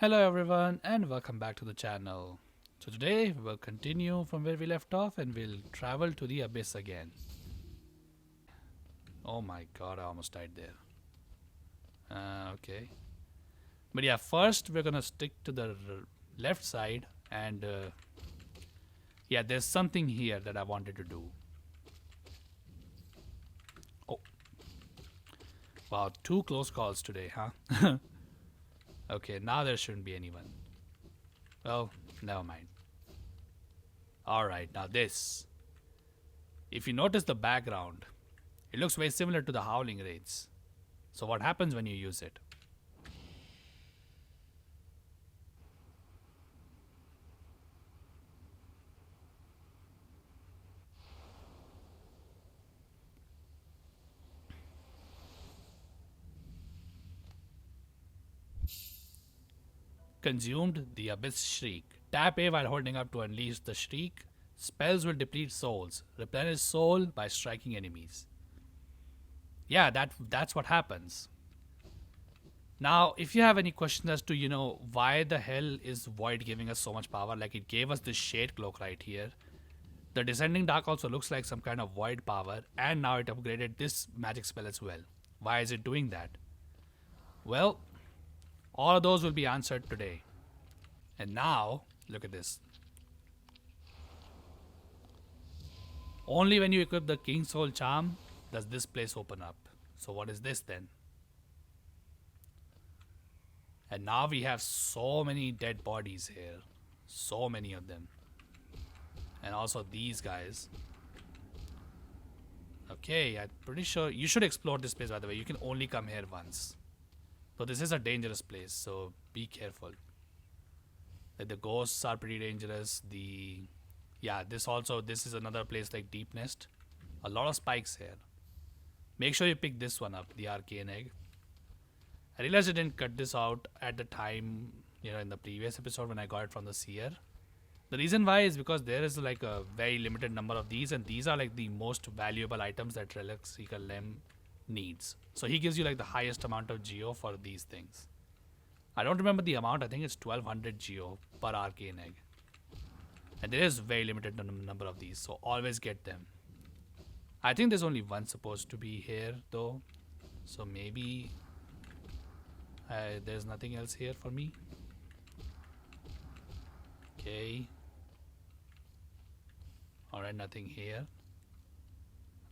Hello everyone and welcome back to the channel. So today we will continue from where we left off and we'll travel to the abyss again. Oh my god, I almost died there. Okay. But yeah, first we're gonna stick to the left side and yeah, there's something here that I wanted to do. Oh, wow, two close calls today, huh? Okay, now there shouldn't be anyone. Well, never mind. Alright, now this. If you notice the background, it looks very similar to the Howling raids. So what happens when you use it? Consumed the Abyss Shriek. Tap A while holding up to unleash the Shriek. Spells will deplete souls. Replenish soul by striking enemies. Yeah, that's what happens. Now, if you have any questions as to, why the hell is Void giving us so much power? Like it gave us this Shade Cloak right here. The Descending Dark also looks like some kind of Void power, and now it upgraded this magic spell as well. Why is it doing that? Well, all of those will be answered today. And now, look at this. Only when you equip the Kingsoul charm does this place open up. So what is this then? And now we have so many dead bodies here. So many of them. And also these guys. Okay, I'm pretty sure you should explore this place, by the way. You can only come here once. So this is a dangerous place, so be careful. Like the ghosts are pretty dangerous. This is another place like Deep Nest. A lot of spikes here. Make sure you pick this one up, the Arcane Egg. I realized I didn't cut this out at the time, in the previous episode when I got it from the seer. The reason why is because there is like a very limited number of these, and these are like the most valuable items that Relic Seeker Lem needs. So he gives you like the highest amount of geo for these things. I don't remember the amount, I think it's 1200 geo per Arcane Egg. And there is very limited number of these, so always get them. I think there's only one supposed to be here though, so maybe there's nothing else here for me. Okay. Alright, nothing here.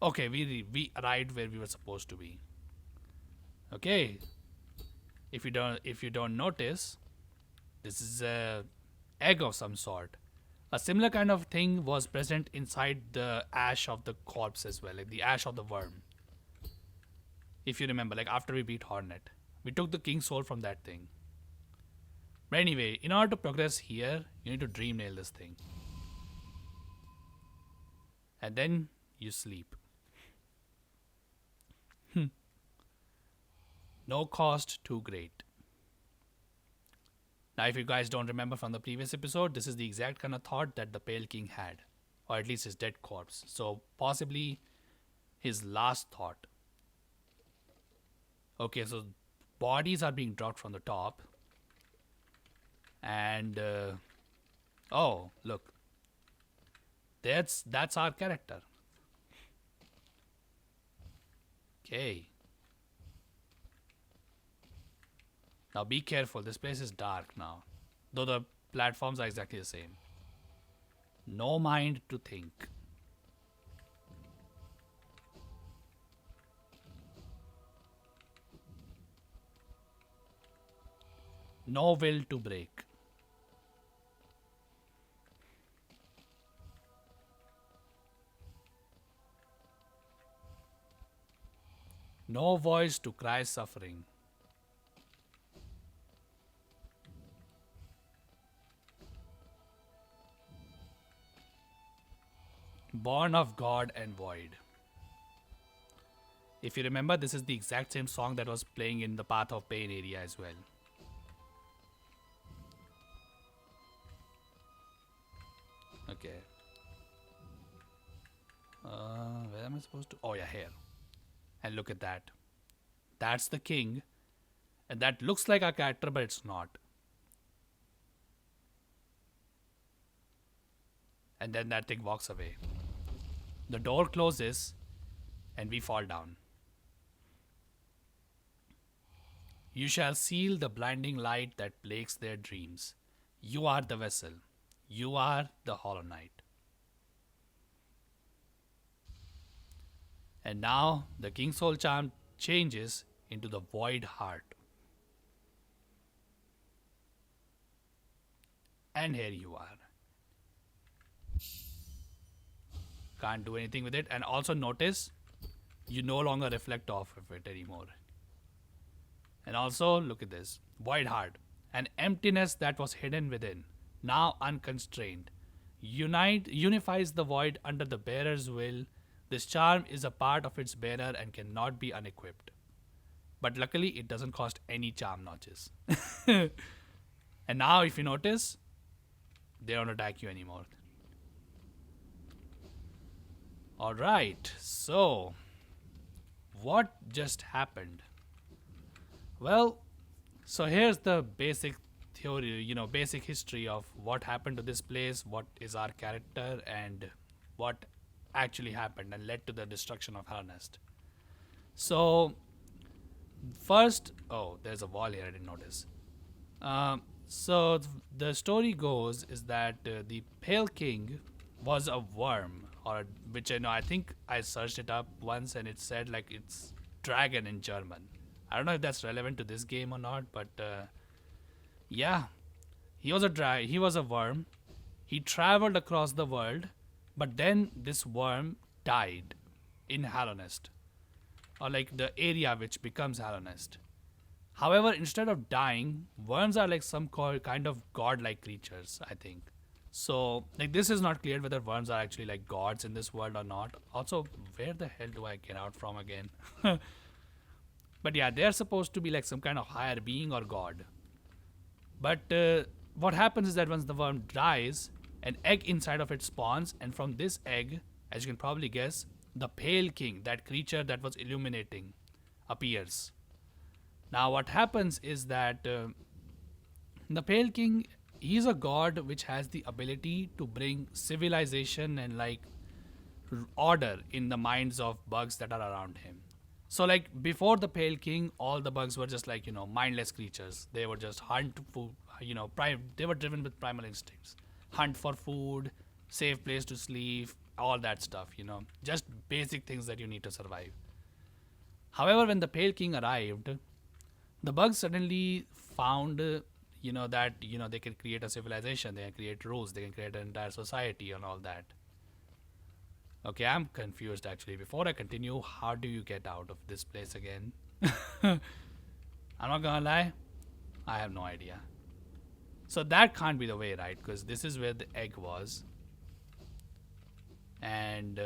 Okay, we arrived where we were supposed to be. Okay. If you don't notice, this is a egg of some sort. A similar kind of thing was present inside the ash of the corpse as well, like the ash of the worm. If you remember, like after we beat Hornet, we took the Kingsoul from that thing. But anyway, in order to progress here, you need to dream nail this thing. And then you sleep. No cost too great. Now, if you guys don't remember from the previous episode, this is the exact kind of thought that the Pale King had. Or at least his dead corpse. So, possibly his last thought. Okay, so bodies are being dropped from the top. And, oh, look. That's our character. Okay. Now be careful, this place is dark now. Though the platforms are exactly the same. No mind to think. No will to break. No voice to cry suffering. Born of God and Void. If you remember, this is the exact same song that was playing in the Path of Pain area as well. Okay. Where am I supposed to? Oh yeah, here. And look at that. That's the king. And that looks like our character, but it's not. And then that thing walks away. The door closes, and we fall down. You shall seal the blinding light that plagues their dreams. You are the vessel. You are the Hollow Knight. And now the Kingsoul charm changes into the Void Heart. And here you are. Can't do anything with it. And also notice you no longer reflect off of it anymore. And also look at this. Void Heart. An emptiness that was hidden within, now unconstrained. Unifies the void under the bearer's will. This charm is a part of its bearer and cannot be unequipped. But luckily, it doesn't cost any charm notches. And now, if you notice, they don't attack you anymore. Alright, so what just happened? Well, so here's the basic theory, basic history of what happened to this place, what is our character, and what actually happened and led to the destruction of Harnest. So, first, oh, there's a wall here, I didn't notice. So the story goes is that the Pale King was a worm, or which I think I searched it up once and it said like it's dragon in German. I don't know if that's relevant to this game or not, but yeah, he was a worm. He traveled across the world, but then this worm died in Hallownest, or like the area which becomes Hallownest. However, instead of dying, worms are like some kind of god-like creatures, I think. So, like, this is not clear whether worms are actually like gods in this world or not. Also, where the hell do I get out from again? But yeah, they're supposed to be like some kind of higher being or god. But what happens is that once the worm dies, an egg inside of it spawns, and from this egg, as you can probably guess, the Pale King, that creature that was illuminating, appears. Now, what happens is that the Pale King, he's a god which has the ability to bring civilization and like order in the minds of bugs that are around him. So, like before the Pale King, all the bugs were just like mindless creatures. They would just hunt food. They were driven with primal instincts. Hunt for food, safe place to sleep, all that stuff. Just basic things that you need to survive. However, when the Pale King arrived, the bugs suddenly found that they can create a civilization, they can create rules, they can create an entire society and all that. Okay, I'm confused actually. Before I continue, how do you get out of this place again? I'm not gonna lie, I have no idea. So that can't be the way, right? Because this is where the egg was. And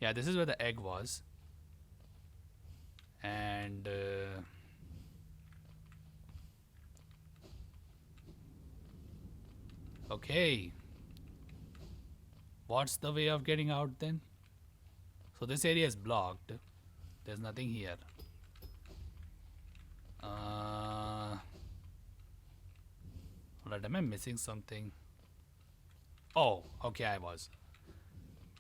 yeah, this is where the egg was. And okay, what's the way of getting out then? So this area is blocked. There's nothing here. Alright, am I missing something? Oh, okay, I was.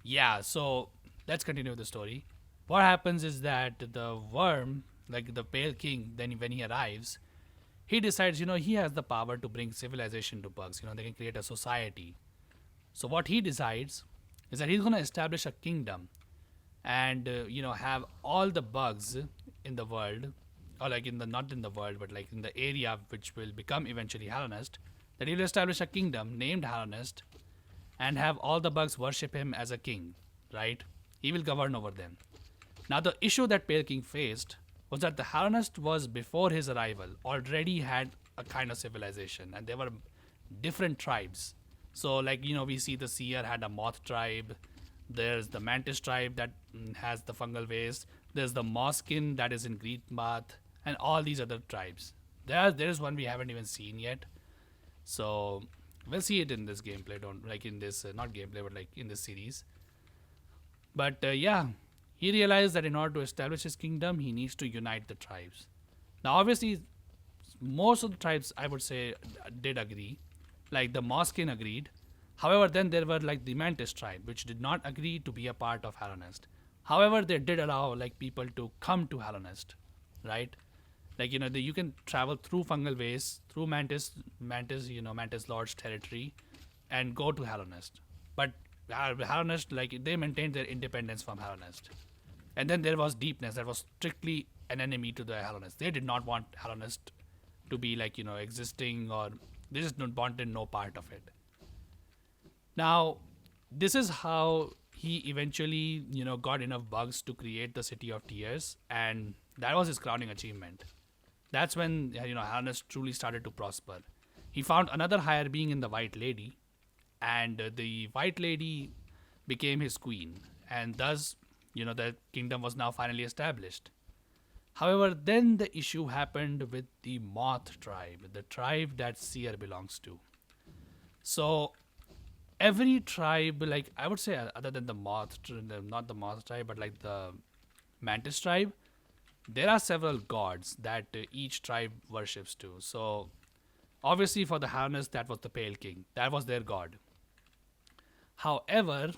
Yeah, so let's continue the story. What happens is that the worm, like the Pale King, then when he arrives, he decides, he has the power to bring civilization to bugs. They can create a society. So what he decides is that he's going to establish a kingdom and, have all the bugs in the world, or like not in the world, but like in the area which will become eventually Hallownest, that he'll establish a kingdom named Hallownest and have all the bugs worship him as a king, right? He will govern over them. Now, the issue that Pale King faced was that the Hallownest was, before his arrival, already had a kind of civilization, and there were different tribes. So, like, we see the Seer had a moth tribe, there's the Mantis tribe that has the fungal waste, there's the Moskin that is in Greetmath, and all these other tribes. There's one we haven't even seen yet. So, we'll see it in this gameplay, not gameplay, but like in this series. But yeah, he realized that in order to establish his kingdom, he needs to unite the tribes. Now, obviously, most of the tribes, I would say, did agree. Like the Moskin agreed. However, then there were like the Mantis tribe, which did not agree to be a part of Halonest. However, they did allow like people to come to Halonest, right? Like you can travel through fungal ways through Mantis Lord's territory, and go to Halonest. But Halonest, like they maintained their independence from Halonest. And then there was Deepness that was strictly an enemy to the Halonest. They did not want Halonest to be like existing, or they just wanted no part of it. Now, this is how he eventually got enough bugs to create the City of Tears, and that was his crowning achievement. That's when Halonest truly started to prosper. He found another higher being in the White Lady, and the White Lady became his queen, and thus the kingdom was now finally established. However, then the issue happened with the Moth tribe, the tribe that Seer belongs to. So every tribe, like I would say, other than the not the Moth tribe, but like the Mantis tribe, there are several gods that each tribe worships to. So obviously, for the Harness, that was the Pale King, that was their god. However,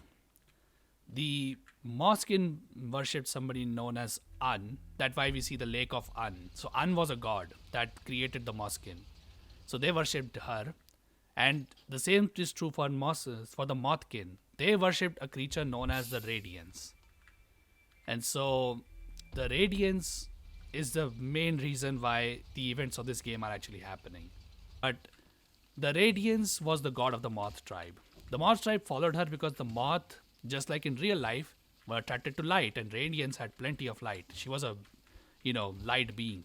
the Moskin worshipped somebody known as An. That's why we see the lake of An. So An was a god that created the Moskin. So they worshipped her. And the same is true for for the Mothkin. They worshipped a creature known as the Radiance. And so the Radiance is the main reason why the events of this game are actually happening. But the Radiance was the god of the Moth tribe. The Moth tribe followed her because the Moth, just like in real life, were attracted to light, and Radiance had plenty of light. She was a, light being,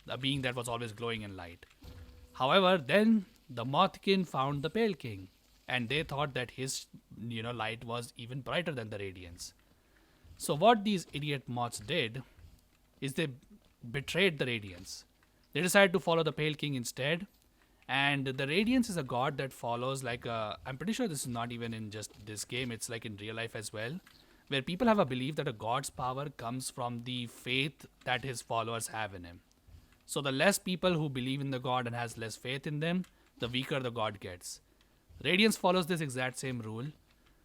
a being that was always glowing in light. However, then the Mothkin found the Pale King, and they thought that his, light was even brighter than the Radiance. So what these idiot moths did is they betrayed the Radiance. They decided to follow the Pale King instead. And the Radiance is a god that follows like a. I'm pretty sure this is not even in just this game, it's like in real life as well. Where people have a belief that a god's power comes from the faith that his followers have in him. So the less people who believe in the god and has less faith in them, the weaker the god gets. Radiance follows this exact same rule.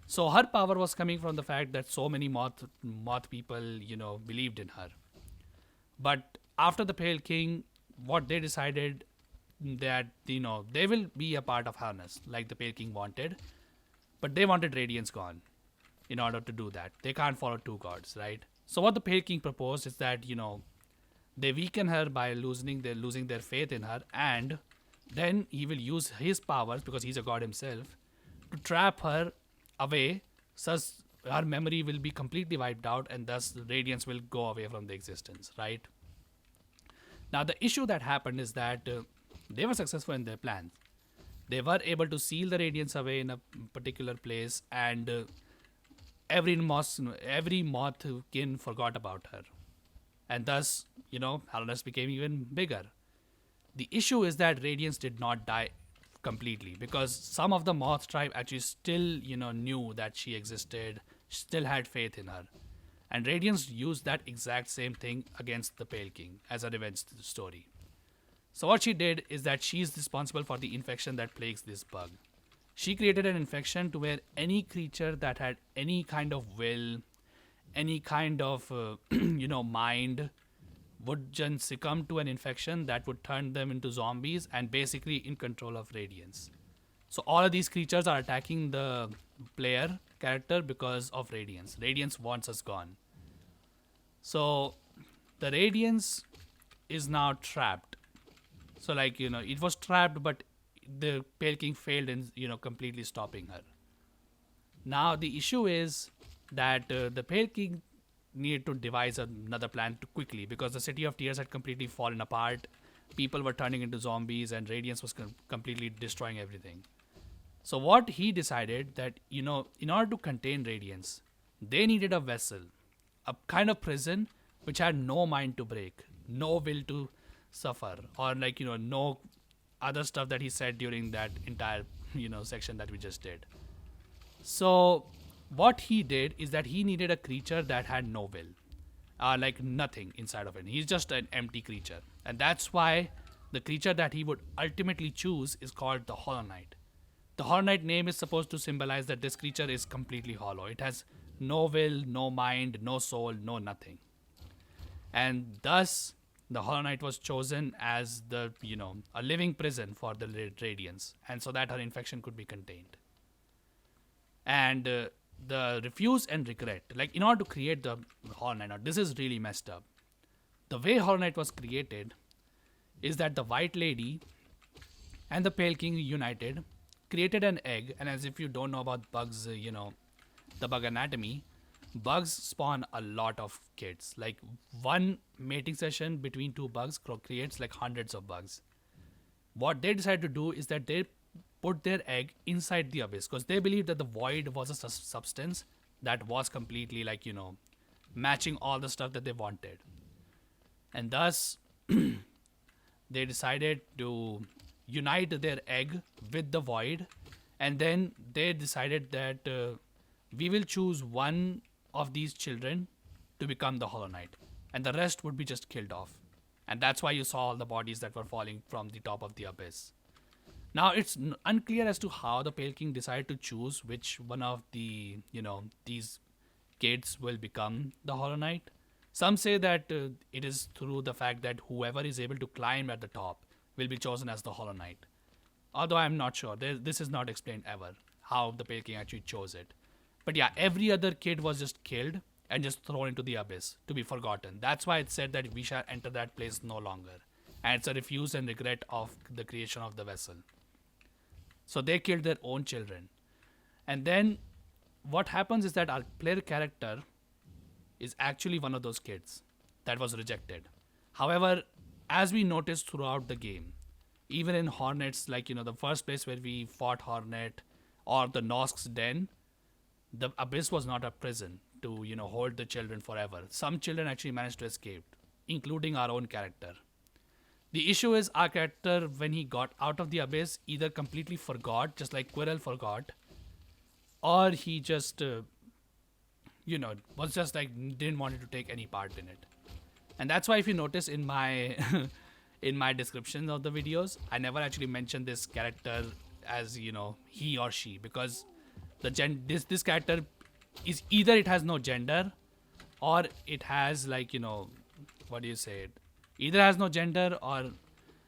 So her power was coming from the fact that so many moth people, believed in her. But after the Pale King, what they decided that they will be a part of Harness like the Pale King wanted, but they wanted Radiance gone. In order to do that, they can't follow two gods, right? So what the Pale King proposed is that they weaken her by losing their faith in her, and then he will use his powers, because he's a god himself, to trap her away, such her memory will be completely wiped out, and thus Radiance will go away from the existence, right? Now the issue that happened is that they were successful in their plans. They were able to seal the Radiance away in a particular place, and every mothkin forgot about her, and thus Halonest became even bigger. The issue is that Radiance did not die completely, because some of the Moth tribe actually still knew that she existed, still had faith in her, and Radiance used that exact same thing against the Pale King as a revenge story. So what she did is that she's responsible for the infection that plagues this bug. She created an infection to where any creature that had any kind of will, any kind of mind, would just succumb to an infection that would turn them into zombies and basically in control of Radiance. So all of these creatures are attacking the player character because of Radiance. Radiance wants us gone. So the Radiance is now trapped. So it was trapped, but the Pale King failed in completely stopping her. Now the issue is that the Pale King needed to devise another plan quickly, because the City of Tears had completely fallen apart. People were turning into zombies, and Radiance was completely destroying everything. So what he decided that in order to contain Radiance, they needed a vessel, a kind of prison which had no mind to break, no will to suffer, or no other stuff that he said during that entire section that we just did. So what he did is that he needed a creature that had no will, like nothing inside of it. He's just an empty creature, and that's why the creature that he would ultimately choose is called the Hollow Knight. The Horror Knight name is supposed to symbolize that this creature is completely hollow. It has no will, no mind, no soul, no nothing. And thus, the Horror Knight was chosen as the, a living prison for the Radiance, and so that her infection could be contained. And the refuse and regret, like in order to create the Horror Knight, now this is really messed up. The way Horror Knight was created is that the White Lady and the Pale King united, created an egg, and as if you don't know about bugs, the bug anatomy, bugs spawn a lot of kids. Like one mating session between two bugs creates like hundreds of bugs. What they decided to do is that they put their egg inside the abyss because they believed that the void was a substance that was completely like, matching all the stuff that they wanted. And thus, they decided to unite their egg with the void, and then they decided that we will choose one of these children to become the Hollow Knight, and the rest would be just killed off. And that's why you saw all the bodies that were falling from the top of the abyss. Now it's unclear as to how the Pale King decided to choose which one of the these kids will become the Hollow Knight. Some say that it is through the fact that whoever is able to climb at the top will be chosen as the Hollow Knight. Although I'm not sure, this is not explained ever how the Pale King actually chose it. But yeah, every other kid was just killed and just thrown into the abyss to be forgotten. That's why it said that we shall enter that place no longer. And it's a refuse and regret of the creation of the vessel. So they killed their own children. And then what happens is that our player character is actually one of those kids that was rejected. However, as we noticed throughout the game, even in Hornet's, like, the first place where we fought Hornet or the Nosk's den, the abyss was not a prison to, hold the children forever. Some children actually managed to escape, including our own character. The issue is our character, when he got out of the abyss, either completely forgot, just like Quirrell forgot, or he just, was just like, didn't want to take any part in it. And that's why if you notice in my in my description of the videos, I never actually mentioned this character as, he or she, because this character is either it has no gender or it has like, what do you say it? Either has no gender or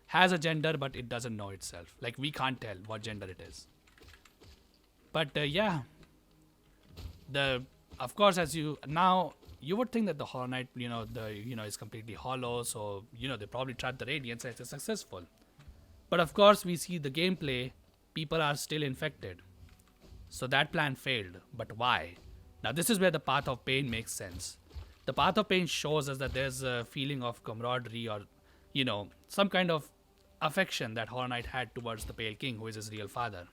has a gender but it doesn't know itself. Like we can't tell what gender it is. But yeah, of course, as you would think that the Hollow Knight, is completely hollow, so they probably trapped the Radiance and it's successful. But of course, we see the gameplay, people are still infected. So that plan failed. But why? Now this is where the Path of Pain makes sense. The Path of Pain shows us that there's a feeling of camaraderie or, some kind of affection that Hollow Knight had towards the Pale King, who is his real father.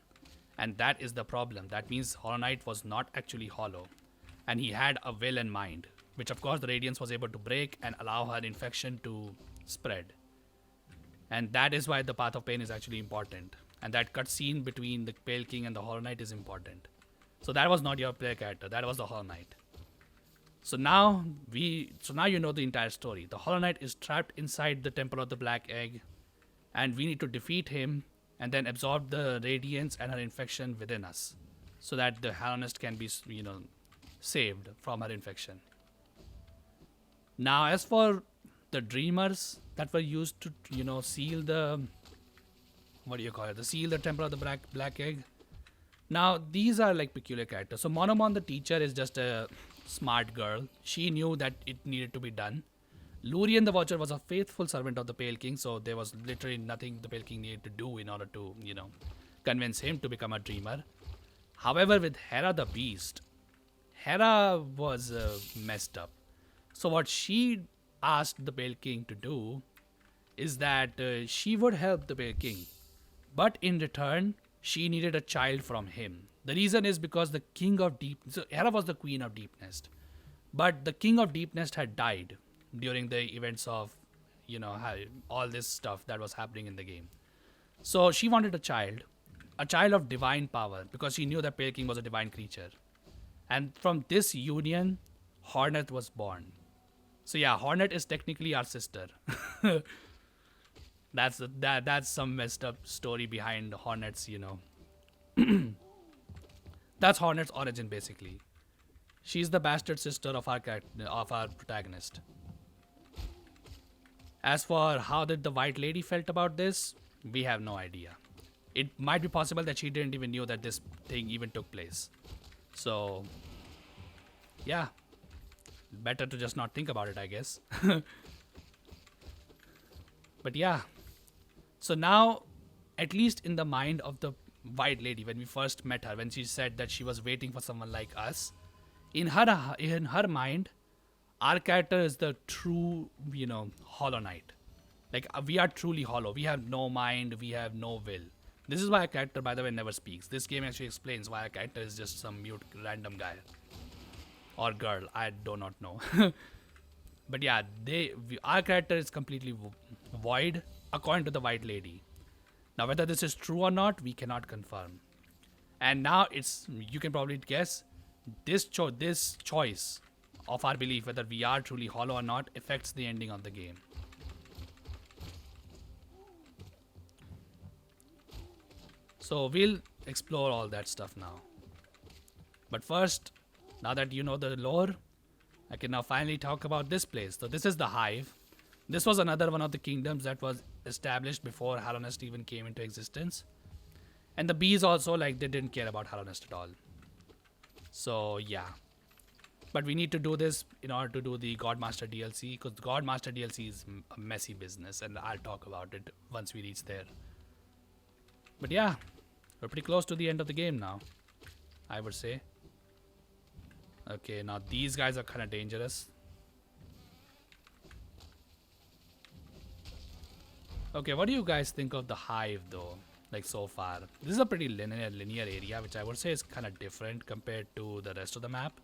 And that is the problem. That means Hollow Knight was not actually hollow. And he had a will and mind, which of course the Radiance was able to break and allow her infection to spread. And that is why the Path of Pain is actually important. And that cutscene between the Pale King and the Hollow Knight is important. So that was not your player character, that was the Hollow Knight. So now you know the entire story. The Hollow Knight is trapped inside the Temple of the Black Egg, and we need to defeat him and then absorb the Radiance and her infection within us, so that the Halonist can be, saved from her infection. Now, as for the Dreamers that were used to, seal the, seal the Temple of the Black Egg. Now, these are like peculiar characters. So Monomon the teacher is just a smart girl. She knew that it needed to be done. Lurien the Watcher was a faithful servant of the Pale King, so there was literally nothing the Pale King needed to do in order to, convince him to become a dreamer. However, with Hera the Beast, Hera was messed up. So what she asked the Pale King to do is that she would help the Pale King. But in return, she needed a child from him. The reason is because the King of Deep... So Hera was the Queen of Deep Nest. But the King of Deep Nest had died during the events of, all this stuff that was happening in the game. So she wanted a child of divine power, because she knew that Pale King was a divine creature. And from this union, Hornet was born. So yeah, Hornet is technically our sister. That's some messed up story behind Hornet's, That's Hornet's origin, basically. She's the bastard sister of our protagonist. As for how did the White Lady felt about this, we have no idea. It might be possible that she didn't even knew that this thing even took place. So, yeah, better to just not think about it, I guess. But yeah, so now, at least in the mind of the White Lady, when we first met her, when she said that she was waiting for someone like us, in her mind, our character is the true, Hollow Knight. Like we are truly hollow. We have no mind. We have no will. This is why a character, by the way, never speaks. This game actually explains why a character is just some mute random guy or girl. I do not know. But yeah, our character is completely void according to the White Lady. Now, whether this is true or not, we cannot confirm. And now you can probably guess this choice of our belief whether we are truly hollow or not affects the ending of the game. So we'll explore all that stuff now. But first, now that you know the lore, I can now finally talk about this place. So this is the Hive. This was another one of the kingdoms that was established before Hallownest even came into existence. And the bees also, like, they didn't care about Hallownest at all. So yeah. But we need to do this in order to do the Godmaster DLC, because the Godmaster DLC is a messy business, and I'll talk about it once we reach there. But yeah, we're pretty close to the end of the game now, I would say. Okay, now these guys are kind of dangerous. Okay, what do you guys think of the Hive though? Like so far, this is a pretty linear area, which I would say is kind of different compared to the rest of the map.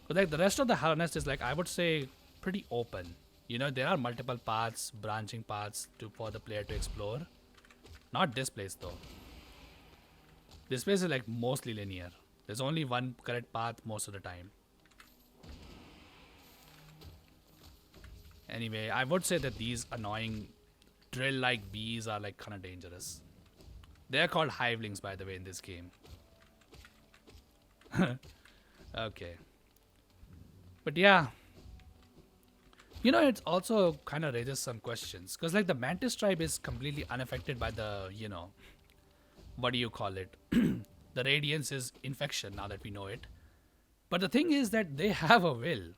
But like the rest of the Hallownest is, like, I would say, pretty open. There are multiple paths, branching paths for the player to explore. Not this place though. This place is like mostly linear. There's only one correct path most of the time. Anyway, I would say that these annoying drill-like bees are like kind of dangerous. They're called hivelings, by the way, in this game. Okay. But yeah. It also kind of raises some questions. Because, like, the Mantis tribe is completely unaffected by the, what do you call it? The Radiance's infection, now that we know it. But the thing is that they have a will.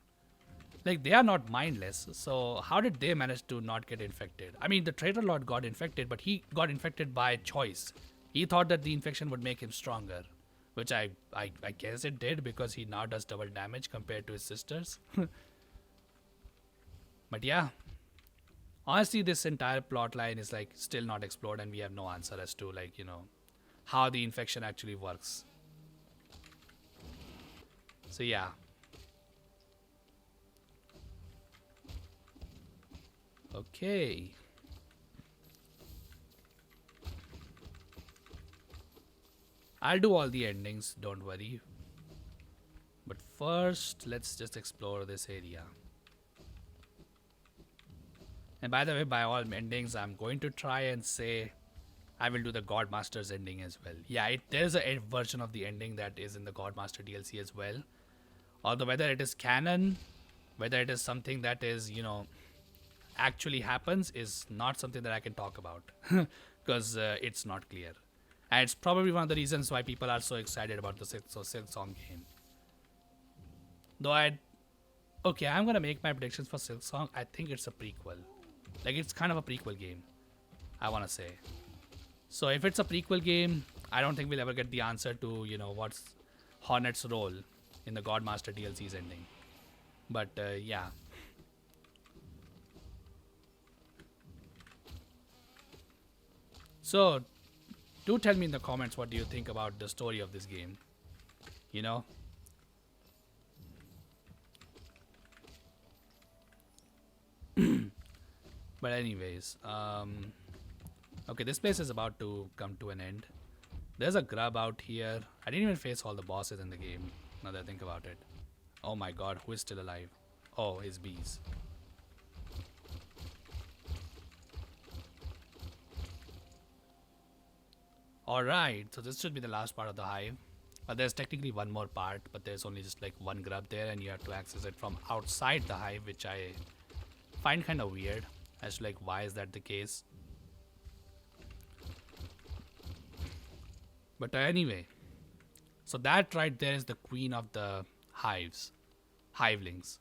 Like, they are not mindless. So how did they manage to not get infected? I mean, the Traitor Lord got infected, but he got infected by choice. He thought that the infection would make him stronger. Which I guess it did, because he now does double damage compared to his sisters. But yeah. Honestly, this entire plot line is, like, still not explored, and we have no answer as to, like, how the infection actually works. So yeah. Okay. I'll do all the endings, don't worry. But first, let's just explore this area. And by the way, by all endings, I'm going to try and say I will do the Godmaster's ending as well. Yeah, there's a version of the ending that is in the Godmaster DLC as well. Although whether it is canon, whether it is something that is, actually happens, is not something that I can talk about. Because it's not clear. And it's probably one of the reasons why people are so excited about the Silksong game. Though I'm going to make my predictions for Silksong. I think it's a prequel. Like, it's kind of a prequel game, I want to say. So if it's a prequel game, I don't think we'll ever get the answer to, what's Hornet's role in the Godmaster DLC's ending. But, yeah. So, do tell me in the comments what do you think about the story of this game. But anyways, okay, this place is about to come to an end. There's a grub out here. I didn't even face all the bosses in the game, now that I think about it. Oh my god, who is still alive? Oh, his bees. Alright, so this should be the last part of the hive. There's technically one more part, but there's only just like one grub there, and you have to access it from outside the hive, which I find kind of weird. As to like, why is that the case? But anyway, so that right there is the queen of the hivelings.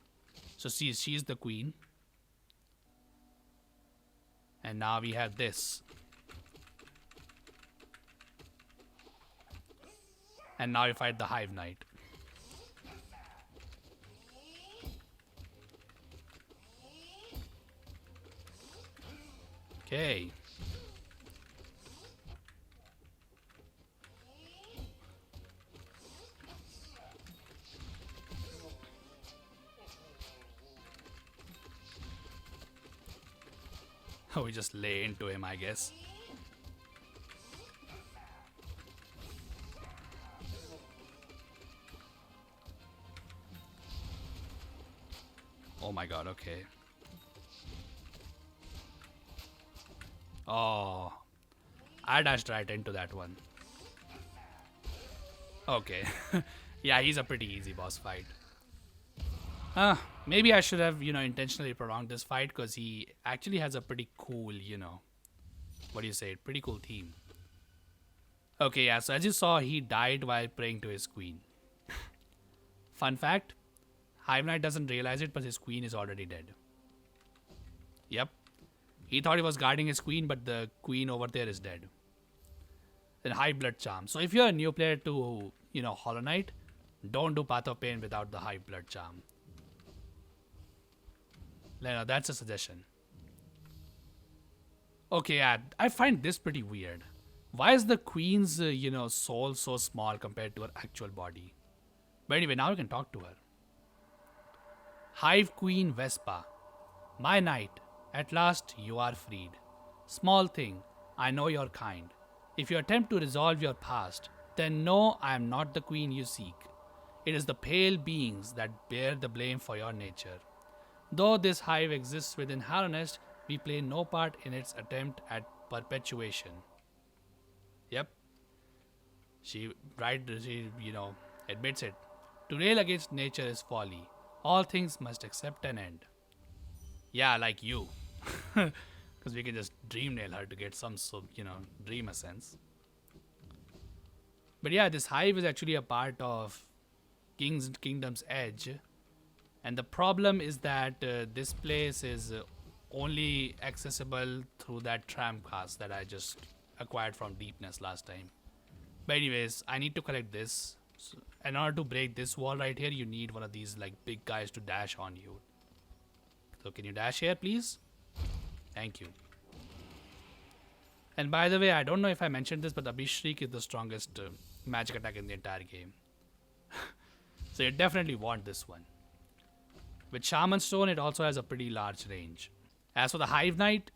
So she's the queen. And now we have this. And now we fight the hive knight. Okay. We just lay into him, I guess. Oh my god, okay. Oh, I dashed right into that one. Okay. Yeah, he's a pretty easy boss fight. Maybe I should have, intentionally prolonged this fight because he actually has a pretty cool, what do you say, pretty cool theme. Okay, yeah, so as you saw, he died while praying to his queen. Fun fact, Hive Knight doesn't realize it, but his queen is already dead. Yep. He thought he was guarding his queen, but the queen over there is dead. Then High Blood Charm. So if you're a new player to, Hollow Knight, don't do Path of Pain without the High Blood Charm. No, that's a suggestion. Okay, yeah, I find this pretty weird. Why is the queen's, soul so small compared to her actual body? But anyway, now we can talk to her. Hive Queen Vespa. My knight, at last you are freed. Small thing, I know you're kind. If you attempt to resolve your past, then know I am not the queen you seek. It is the pale beings that bear the blame for your nature. Though this hive exists within Harnest, we play no part in its attempt at perpetuation. Yep. She admits it. To rail against nature is folly. All things must accept an end. Yeah, like you. Because we can just dream nail her to get some, dream essence. But yeah, this hive is actually a part of Kingdom's Edge. And the problem is that this place is only accessible through that tram cast that I just acquired from Deepness last time. But anyways, I need to collect this. So in order to break this wall right here, you need one of these like big guys to dash on you. So can you dash here, please? Thank you. And by the way, I don't know if I mentioned this, but Abyss Shriek is the strongest magic attack in the entire game. So you definitely want this one. With Shaman Stone, it also has a pretty large range. As for the Hive Knight,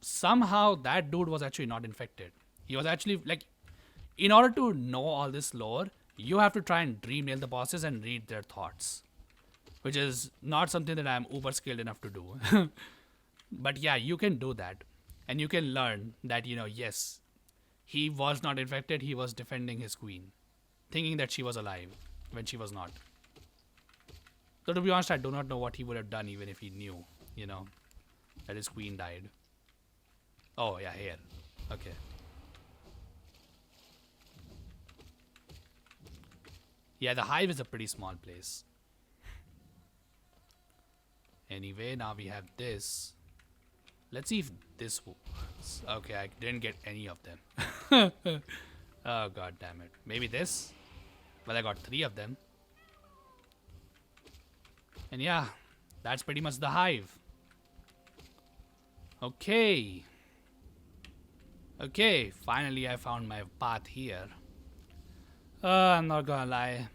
somehow that dude was actually not infected. He was actually, like, in order to know all this lore, you have to try and dream nail the bosses and read their thoughts. Which is not something that I'm uber skilled enough to do. But yeah, you can do that. And you can learn that, yes, he was not infected, he was defending his queen. Thinking that she was alive when she was not. So to be honest, I do not know what he would have done even if he knew, that his queen died. Oh, yeah, here. Okay. Yeah, the hive is a pretty small place. Anyway, now we have this. Let's see if this works. Okay, I didn't get any of them. Oh, god damn it. Maybe this? Well, I got 3 of them. And yeah, that's pretty much the hive. Okay. Okay, finally I found my path here. I'm not gonna lie.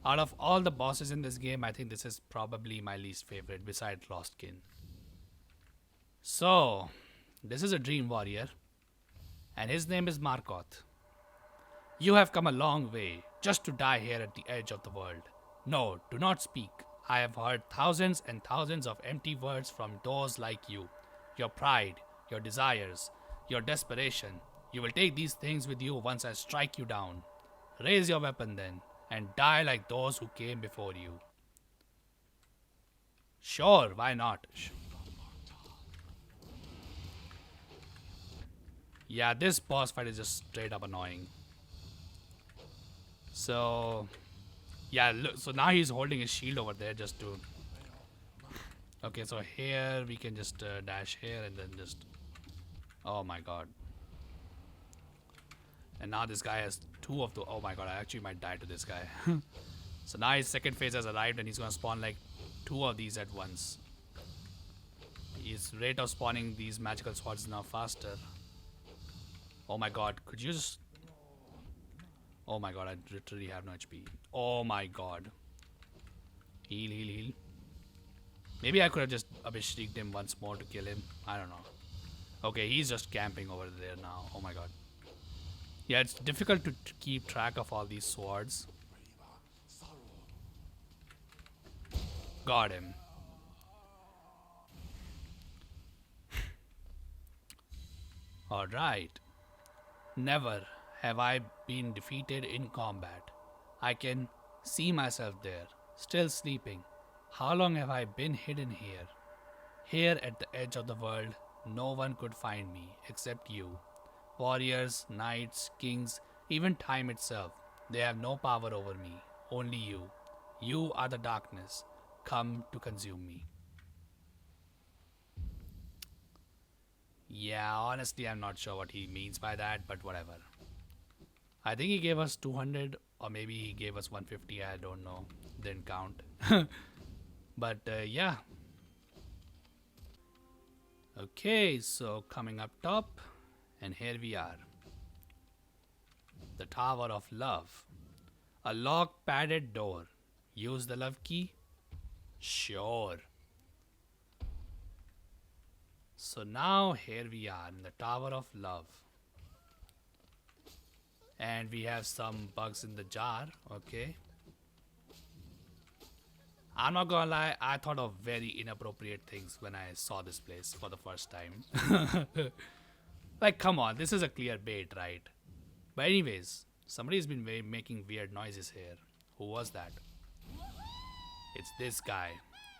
Out of all the bosses in this game, I think this is probably my least favorite besides Lostkin. So, this is a dream warrior. And his name is Markoth. You have come a long way just to die here at the edge of the world. No, do not speak. I have heard thousands and thousands of empty words from those like you. Your pride, your desires, your desperation. You will take these things with you once I strike you down. Raise your weapon then, and die like those who came before you. Sure, why not? Yeah, this boss fight is just straight up annoying. So, yeah, look, so now he's holding his shield over there just to. Okay, so here we can just dash here and then just. Oh my god. And now this guy has two of the. Oh my god, I actually might die to this guy. So now his second phase has arrived and he's gonna spawn like two of these at once. His rate of spawning these magical swords is now faster. Oh my god, could you just. Oh my god, I literally have no HP. Oh my god. Heal, heal, heal. Maybe I could have just Abhisheked him once more to kill him. I don't know. Okay, he's just camping over there now. Oh my god. Yeah, it's difficult to keep track of all these swords. Got him. Alright. Never have I been defeated in combat. I can see myself there, still sleeping. How long have I been hidden here? Here at the edge of the world, no one could find me except you. Warriors, knights, kings, even time itself. They have no power over me, only you. You are the darkness, come to consume me. Yeah, honestly, I'm not sure what he means by that, but whatever. I think he gave us 200, or maybe he gave us 150, I don't know. Didn't count. But yeah. Okay, so coming up top, and here we are. The Tower of Love. A lock padded door. Use the love key? Sure. So now here we are in the Tower of Love. And we have some bugs in the jar, okay. I'm not gonna lie, I thought of very inappropriate things when I saw this place for the first time. Like, come on, this is a clear bait, right? But anyways, somebody's been making weird noises here. Who was that? It's this guy,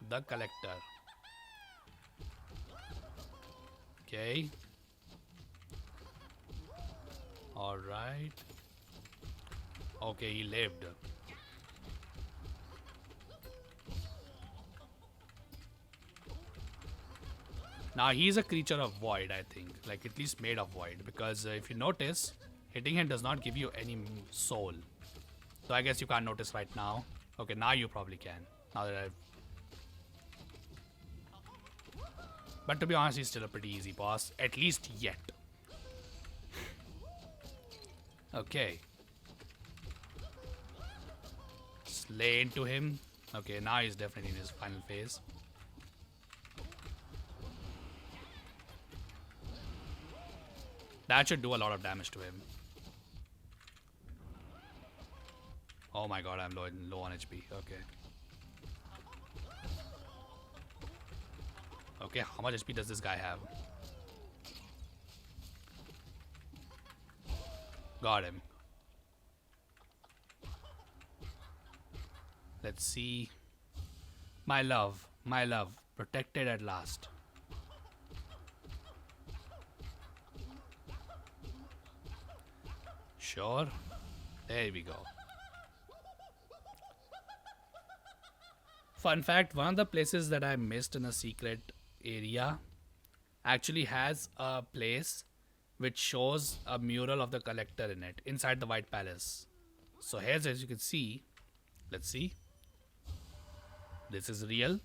the collector. Okay. Alright. Okay, he lived. Now he's a creature of void, I think. Like at least made of void. Because if you notice, hitting him does not give you any soul. So I guess you can't notice right now. Okay, now you probably can. Now that I've... But to be honest, he's still a pretty easy boss. At least yet. Okay. Slay into him. Okay, now he's definitely in his final phase. That should do a lot of damage to him. Oh my god, I'm low on HP. Okay. Okay, how much HP does this guy have? Got him. Let's see. My love, protected at last. Sure. There we go. Fun fact, one of the places that I missed in a secret area actually has a place which shows a mural of the collector in it inside the White Palace. So here's, as you can see, let's see. This is real.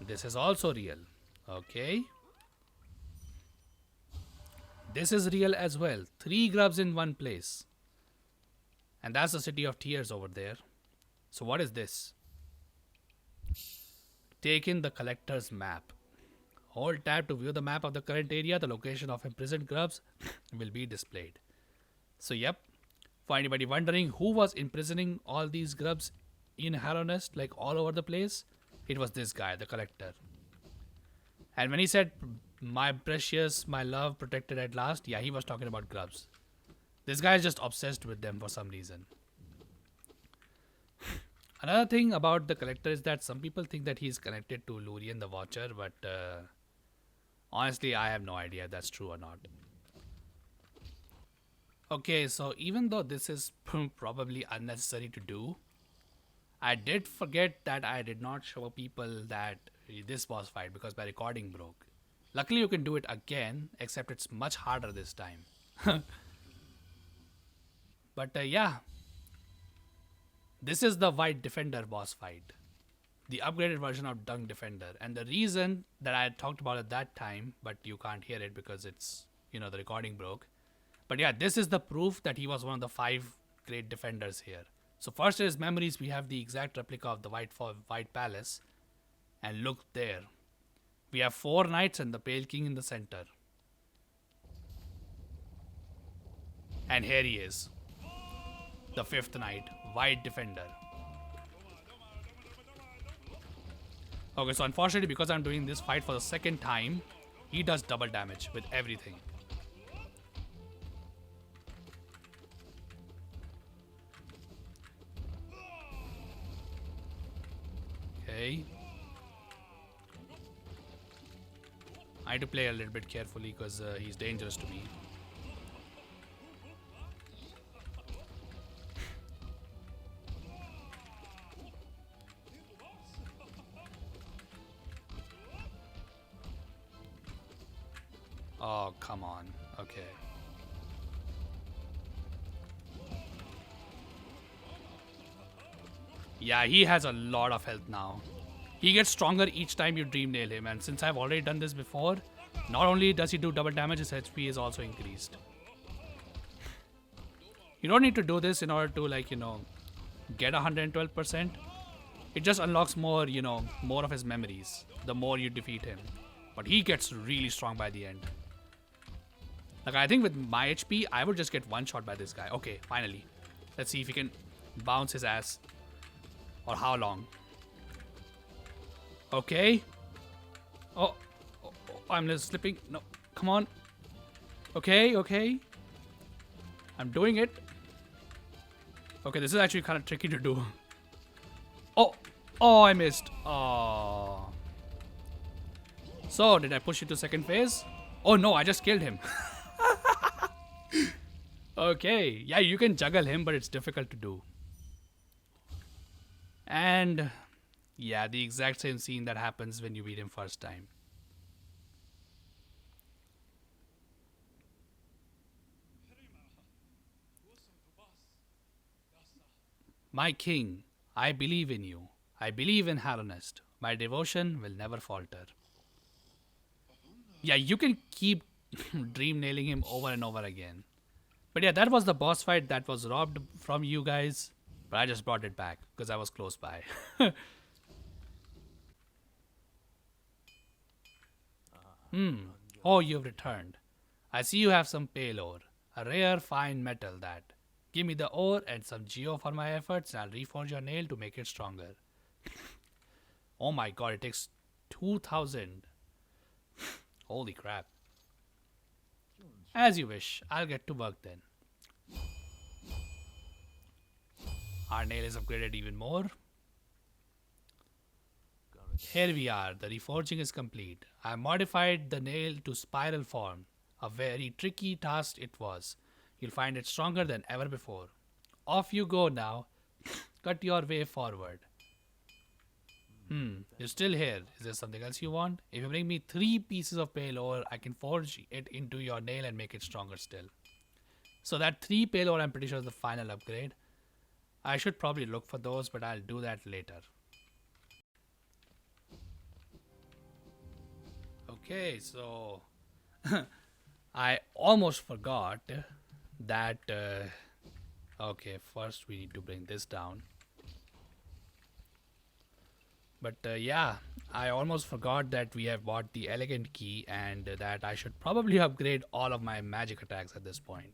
This is also real. Okay. This is real as well. 3 grubs in one place. And that's the City of Tears over there. So what is this? Take in the collector's map. Hold tab to view the map of the current area. The location of imprisoned grubs will be displayed. So yep. For anybody wondering who was imprisoning all these grubs in Harrow Nest, like all over the place, it was this guy, the collector. And when he said My precious, my love protected at last. Yeah, he was talking about grubs. This guy is just obsessed with them for some reason. Another thing about the collector is that some people think that he's connected to Lurien the Watcher, but honestly, I have no idea if that's true or not. Okay, so even though this is probably unnecessary to do, I did forget that I did not show people that this boss fight because my recording broke. Luckily, you can do it again, except it's much harder this time. But yeah, this is the White Defender boss fight, the upgraded version of Dung Defender. And the reason that I talked about it that time, but you can't hear it because it's, the recording broke. But yeah, this is the proof that he was one of the 5 great defenders here. So first in his memories, we have the exact replica of the White Palace. And look there. We have 4 knights and the Pale King in the center. And here he is. The 5th knight, White Defender. Okay, so unfortunately, because I'm doing this fight for the second time, he does double damage with everything. Okay. I had to play a little bit carefully because he's dangerous to me. Oh, come on. Okay. Yeah, he has a lot of health now. He gets stronger each time you dream nail him, and since I've already done this before, not only does he do double damage, his HP is also increased. You don't need to do this in order to get 112%. It just unlocks more, more of his memories the more you defeat him. But he gets really strong by the end. Like, I think with my HP, I would just get one shot by this guy. Okay, finally. Let's see if he can bounce his ass. Or how long. Okay. Oh, I'm just slipping. No, come on. Okay. I'm doing it. Okay, this is actually kind of tricky to do. Oh, I missed. Oh. So, did I push it to second phase? Oh no, I just killed him. Okay, yeah, you can juggle him, but it's difficult to do. And yeah, the exact same scene that happens when you beat him first time. My king, I believe in you. I believe in Halonest. My devotion will never falter. Yeah, you can keep dream nailing him over and over again. But yeah, that was the boss fight that was robbed from you guys. But I just brought it back because I was close by. Oh, you've returned. I see you have some pale ore. A rare fine metal that. Give me the ore and some geo for my efforts and I'll reforge your nail to make it stronger. Oh my god, it takes 2000. Holy crap. As you wish. I'll get to work then. Our nail is upgraded even more. Here we are. The reforging is complete. I modified the nail to spiral form. A very tricky task it was. You'll find it stronger than ever before. Off you go now. Cut your way forward. You're still here. Is there something else you want? If you bring me 3 pieces of pale ore, I can forge it into your nail and make it stronger still. So that 3 pale ore, I'm pretty sure is the final upgrade. I should probably look for those, but I'll do that later. Okay, so I almost forgot that. Okay, first we need to bring this down. But yeah, I almost forgot that we have bought the elegant key and that I should probably upgrade all of my magic attacks at this point.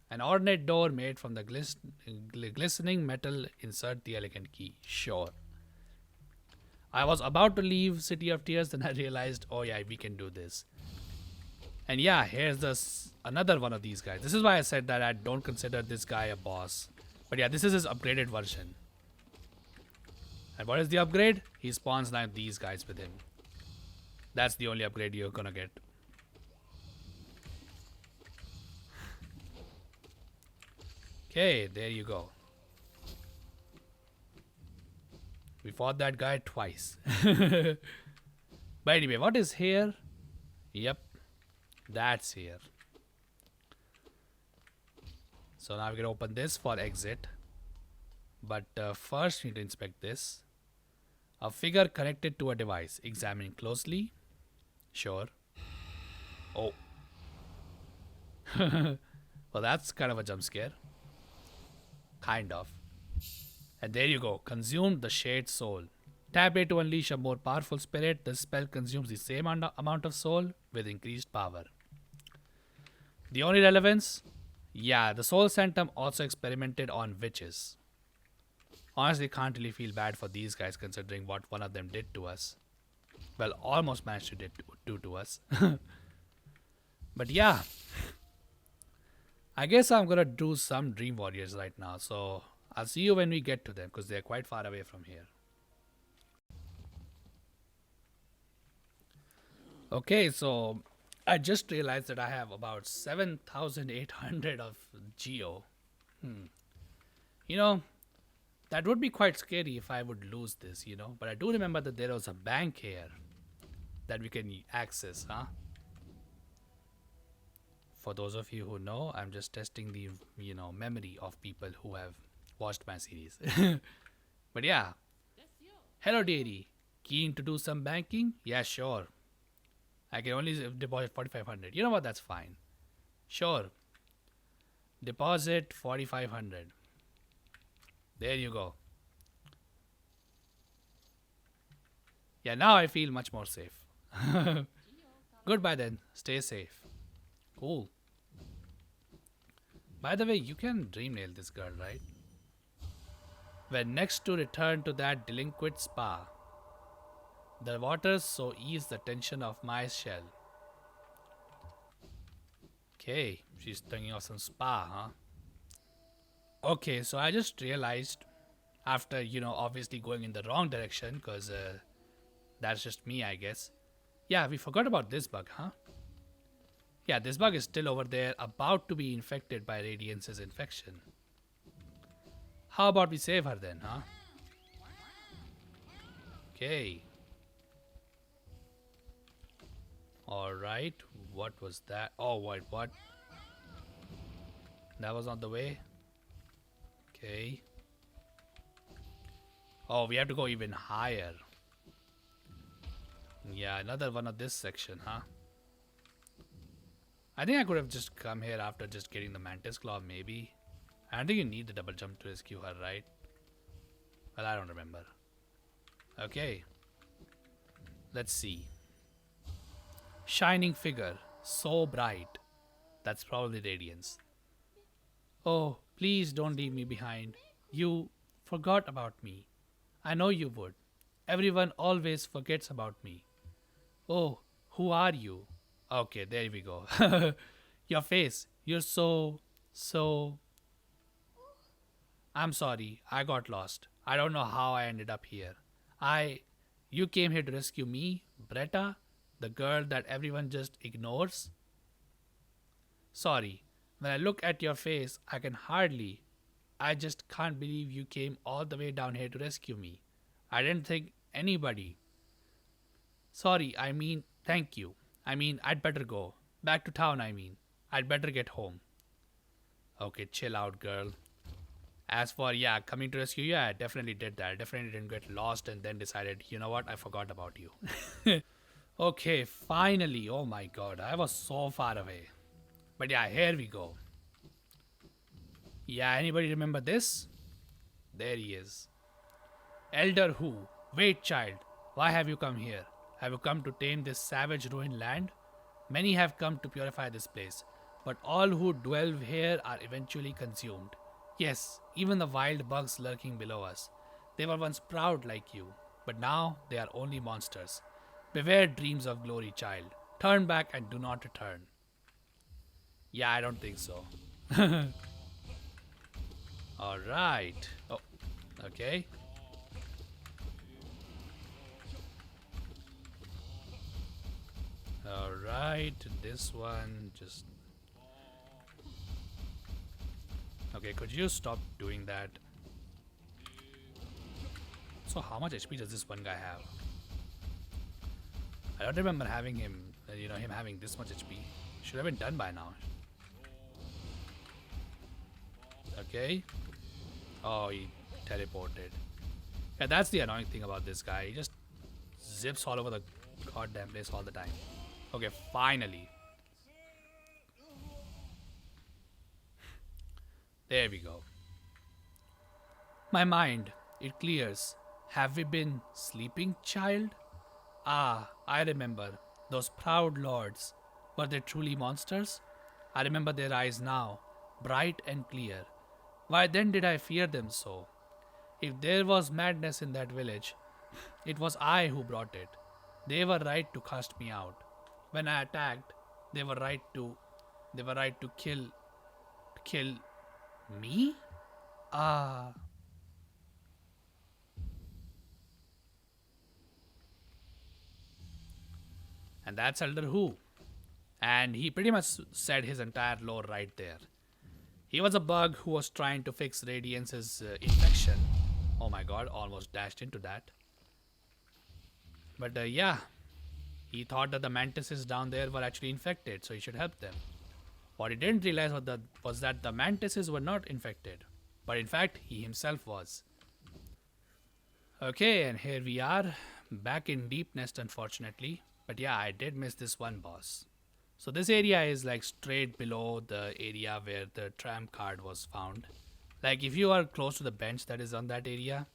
An ornate door made from the glistening metal. Insert the elegant key. Sure. I was about to leave City of Tears, then I realized, oh yeah, we can do this. And yeah, here's this another one of these guys. This is why I said that I don't consider this guy a boss. But yeah, this is his upgraded version. And what is the upgrade? He spawns now these guys with him. That's the only upgrade you're gonna get. Okay, there you go. We fought that guy twice. But anyway, what is here? Yep, that's here. So now we can open this for exit. But first we need to inspect this. A figure connected to a device. Examine closely. Sure. Oh. Well, that's kind of a jump scare. Kind of. And there you go. Consumed the Shade Soul. Tap A to unleash a more powerful spirit. The spell consumes the same amount of soul with increased power. The only relevance? Yeah, the Soul Sanctum also experimented on witches. Honestly, can't really feel bad for these guys considering what one of them did to us. Well, almost managed to do to us. But yeah, I guess I'm gonna do some Dream Warriors right now. So I'll see you when we get to them because they're quite far away from here. Okay, so I just realized that I have about 7,800 of Geo. You know, that would be quite scary if I would lose this, But I do remember that there was a bank here that we can access, huh? For those of you who know, I'm just testing the, memory of people who have watched my series. But yeah. Hello, dearie. Keen to do some banking? Yeah, sure. I can only deposit 4,500. You know what? That's fine. Sure. Deposit 4,500. There you go. Yeah, now I feel much more safe. Goodbye then. Stay safe. Cool. By the way, you can dream nail this girl, right? When next to return to that delinquent spa, the waters so ease the tension of my shell. Okay, she's thinking of some spa, huh? Okay, so I just realized after, obviously going in the wrong direction, because that's just me, I guess. Yeah, we forgot about this bug, huh? Yeah, this bug is still over there, about to be infected by Radiance's infection. How about we save her then, huh? Okay. Alright, what was that? Oh, wait, what? That was not the way? Okay. Oh, we have to go even higher. Yeah, another one of this section, huh? I think I could have just come here after just getting the Mantis Claw, maybe. I don't think you need the double jump to rescue her, right? Well, I don't remember. Okay. Let's see. Shining figure. So bright. That's probably Radiance. Oh, please don't leave me behind. You forgot about me. I know you would. Everyone always forgets about me. Oh, who are you? Okay, there we go. Your face. You're so. I'm sorry. I got lost. I don't know how I ended up here. You came here to rescue me, Bretta, the girl that everyone just ignores? Sorry. When I look at your face, I just can't believe you came all the way down here to rescue me. I didn't think anybody. Sorry, thank you. I'd better go. Back to town, I'd better get home. Okay, chill out, girl. As for, yeah, coming to rescue you, I definitely did that. I definitely didn't get lost and then decided, you know what, I forgot about you. Okay, finally. Oh my god, I was so far away. But yeah, here we go. Yeah, anybody remember this? There he is. Elder who? Wait, child. Why have you come here? Have you come to tame this savage ruined land? Many have come to purify this place, but all who dwell here are eventually consumed. Yes, even the wild bugs lurking below us. They were once proud like you. but now they are only monsters. Beware dreams of glory, child. Turn back and do not return. Yeah, I don't think so. Alright. Oh, okay. Alright, this one just. Okay, could you stop doing that? So, how much HP does this one guy have? I don't remember having him, him having this much HP. Should have been done by now. Okay. Oh, he teleported. Yeah, that's the annoying thing about this guy. He just zips all over the goddamn place all the time. Okay, finally. There we go. My mind, it clears. Have we been sleeping, child? Ah, I remember. Those proud lords. Were they truly monsters? I remember their eyes now, bright and clear. Why then did I fear them so? If there was madness in that village, it was I who brought it. They were right to cast me out. When I attacked, they were right to kill me? Ah. And that's Elder Who. And he pretty much said his entire lore right there. He was a bug who was trying to fix Radiance's infection. Oh my god, almost dashed into that. But yeah, he thought that the mantises down there were actually infected, so he should help them. What he didn't realize was that the mantises were not infected, but in fact, he himself was. Okay, and here we are, back in Deep Nest, unfortunately. But yeah, I did miss this one boss. So this area is like straight below the area where the tram card was found. Like if you are close to the bench that is on that area,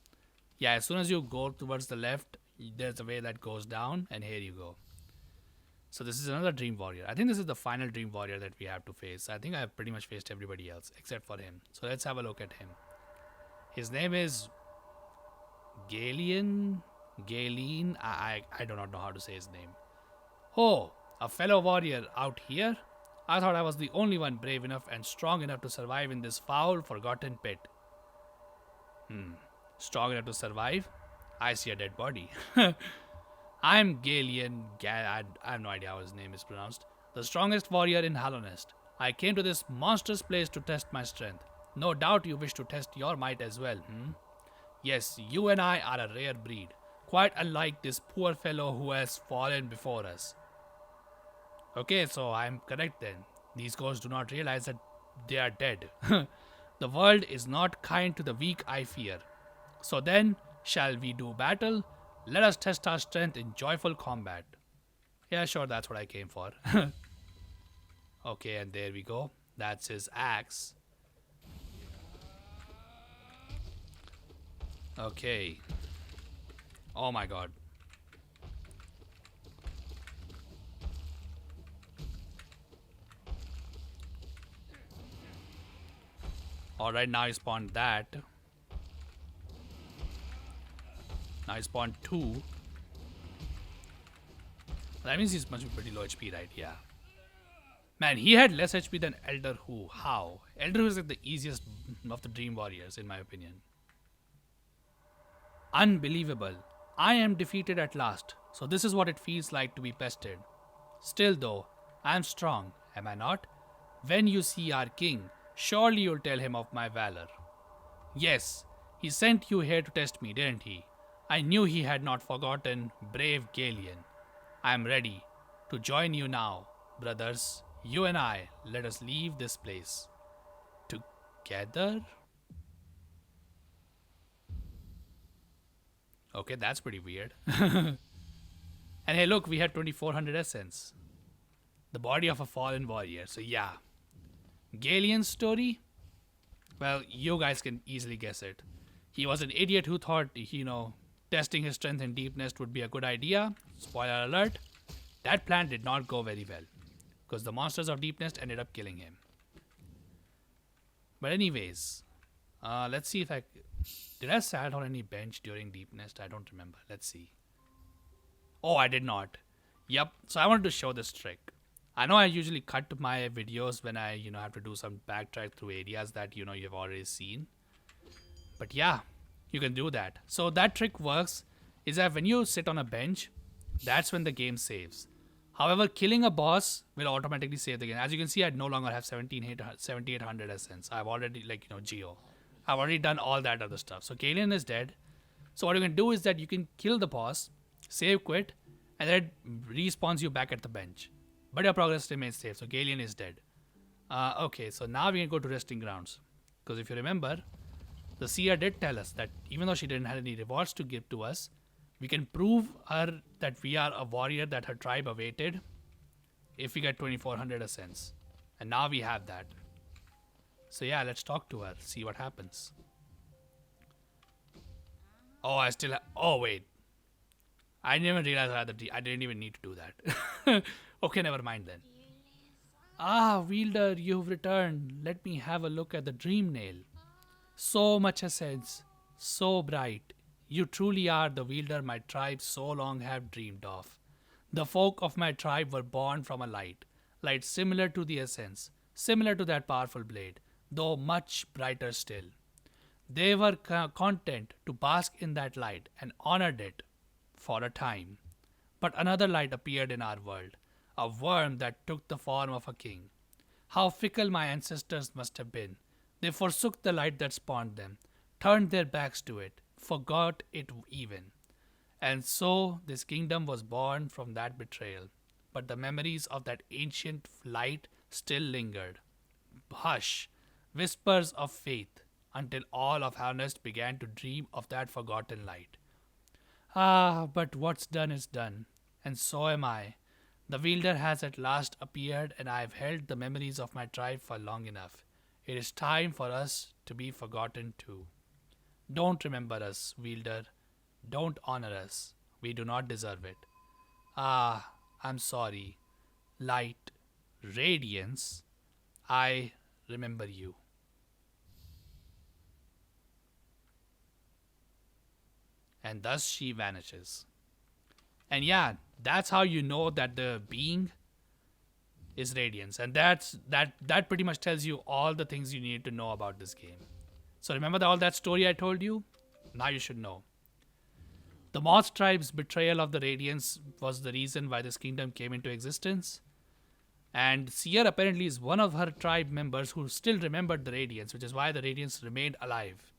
yeah, as soon as you go towards the left, there's a way that goes down, and here you go. So this is another Dream Warrior. I think this is the final Dream Warrior that we have to face. I think I have pretty much faced everybody else except for him. So let's have a look at him. His name is Galen. I do not know how to say his name. Oh, a fellow warrior out here? I thought I was the only one brave enough and strong enough to survive in this foul, forgotten pit. Strong enough to survive? I see a dead body. I'm Galian. I have no idea how his name is pronounced. The strongest warrior in Hallownest. I came to this monstrous place to test my strength. No doubt you wish to test your might as well, Yes, you and I are a rare breed. Quite unlike this poor fellow who has fallen before us. Okay, so I'm correct then. These ghosts do not realize that they are dead. The world is not kind to the weak, I fear. So then, shall we do battle? Let us test our strength in joyful combat. Yeah, sure, that's what I came for. Okay, and there we go. That's his axe. Okay. Oh my god. Alright, now I spawned that. Now I spawned 2. That means he's must be pretty low HP, right? Yeah. Man, he had less HP than Elder Who. How? Elder Who is like the easiest of the Dream Warriors, in my opinion. Unbelievable. I am defeated at last, so this is what it feels like to be pested. Still though, I am strong, am I not? When you see our king, surely you'll tell him of my valor. Yes, he sent you here to test me, didn't he? I knew he had not forgotten brave Galian. I am ready to join you now, brothers. You and I, let us leave this place. Together? Okay, that's pretty weird. And hey, look, we had 2400 essence. The body of a fallen warrior. So yeah. Galian's story? Well, you guys can easily guess it. He was an idiot who thought, testing his strength in Deep Nest would be a good idea. Spoiler alert. That plan did not go very well, because the monsters of Deep Nest ended up killing him. But anyways, Let's see if I did. I sat on any bench during Deep Nest? I don't remember. Let's see. Oh, I did not. Yep. So I wanted to show this trick. I know I usually cut my videos when I have to do some backtrack through areas that you've already seen. But yeah, you can do that. So that trick works is that when you sit on a bench, that's when the game saves. However, killing a boss will automatically save the game. As you can see, I no longer have 7800 essence. I've already Geo. I've already done all that other stuff. So Kalian is dead. So what you can do is that you can kill the boss, save quit, and then it respawns you back at the bench. But your progress remains safe. So Kalian is dead. Okay, so now we can go to resting grounds. Because if you remember, the seer did tell us that even though she didn't have any rewards to give to us, we can prove her that we are a warrior that her tribe awaited if we get 2400 essence. And now we have that. So yeah, let's talk to her, see what happens. Oh, I still oh wait. I didn't even realize I didn't even need to do that. Okay, never mind then. Ah, Wielder, you've returned. Let me have a look at the dream nail. So much essence, so bright. You truly are the wielder my tribe so long have dreamed of. The folk of my tribe were born from a light similar to the essence, similar to that powerful blade, though much brighter still. They were content to bask in that light and honored it for a time. But another light appeared in our world, a worm that took the form of a king. How fickle my ancestors must have been. They forsook the light that spawned them, turned their backs to it, forgot it even. And so this kingdom was born from that betrayal. But the memories of that ancient light still lingered. Hush, whispers of faith, until all of Harnest began to dream of that forgotten light. Ah, but what's done is done, and so am I. The wielder has at last appeared, and I have held the memories of my tribe for long enough. It is time for us to be forgotten too. Don't remember us, wielder. Don't honor us. We do not deserve it. Ah, I'm sorry. Light, radiance, I remember you. And thus she vanishes. And yeah, that's how you know that the being is radiance. And that pretty much tells you all the things you need to know about this game. So remember all that story I told you? Now you should know. The Moth tribe's betrayal of the Radiance was the reason why this kingdom came into existence. And Seer apparently is one of her tribe members who still remembered the Radiance, which is why the Radiance remained alive.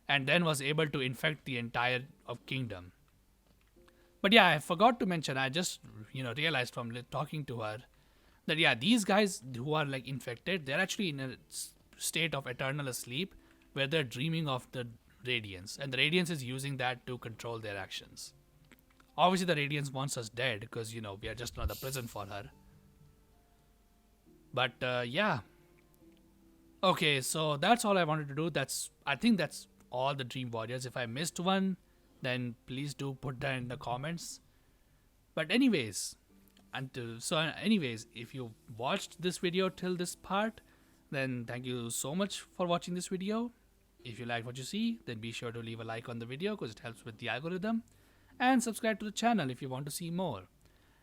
And then was able to infect the entire of kingdom. But yeah, I forgot to mention, I just realized from talking to her that yeah, these guys who are like infected, they're actually in a state of eternal sleep where they're dreaming of the Radiance, and the Radiance is using that to control their actions. Obviously, the Radiance wants us dead because we are just another prison for her. But yeah, okay, so that's all I wanted to do. I think that's all the Dream Warriors. If I missed one, then please do put that in the comments. But anyways, if you watched this video till this part, then thank you so much for watching this video. If you like what you see, then be sure to leave a like on the video because it helps with the algorithm, and subscribe to the channel if you want to see more.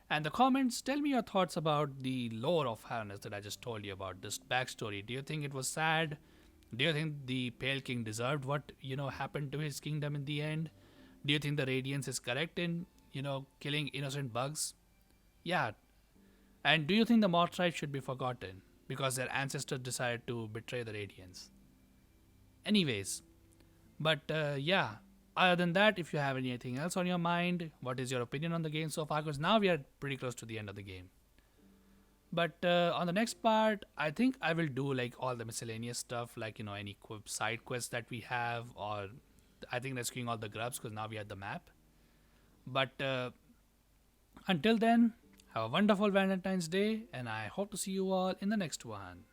And the comments, tell me your thoughts about the lore of Harness that I just told you about, this backstory. Do you think it was sad? Do you think the Pale King deserved what happened to his kingdom in the end? Do you think the Radiance is correct in killing innocent bugs? Yeah. And do you think the Moth tribe should be forgotten because their ancestors decided to betray the Radiance? Anyways, but yeah, other than that, if you have anything else on your mind, what is your opinion on the game so far? Because now we are pretty close to the end of the game. But on the next part, I think I will do like all the miscellaneous stuff, like any side quests that we have, or I think rescuing all the grubs because now we have the map. But until then, have a wonderful Valentine's Day, and I hope to see you all in the next one.